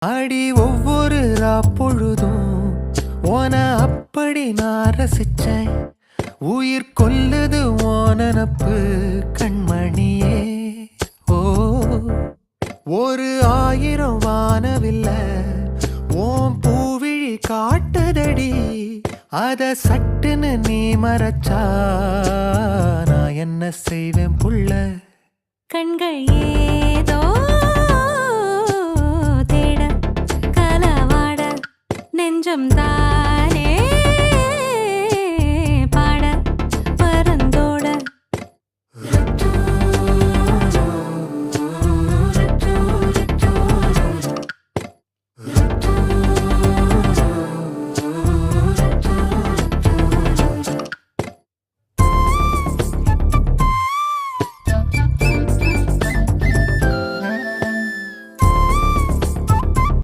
அடி ஒவ்வொரு பொழுதும் ஓன அப்படி நான் ரசிச்சேன். உயிர் கொல்லுது ஓனனப்பு கண்மணியே. ஓ ஒரு 1000 வானவில்ல ஓம் பூவிழி காட்டுதடி. அத சட்டுன்னு நீ மறைச்சா நான் என்ன செய்வேன் புள்ள. கண்கள் ஏதோ தேட கலவாட நெஞ்சம் தான்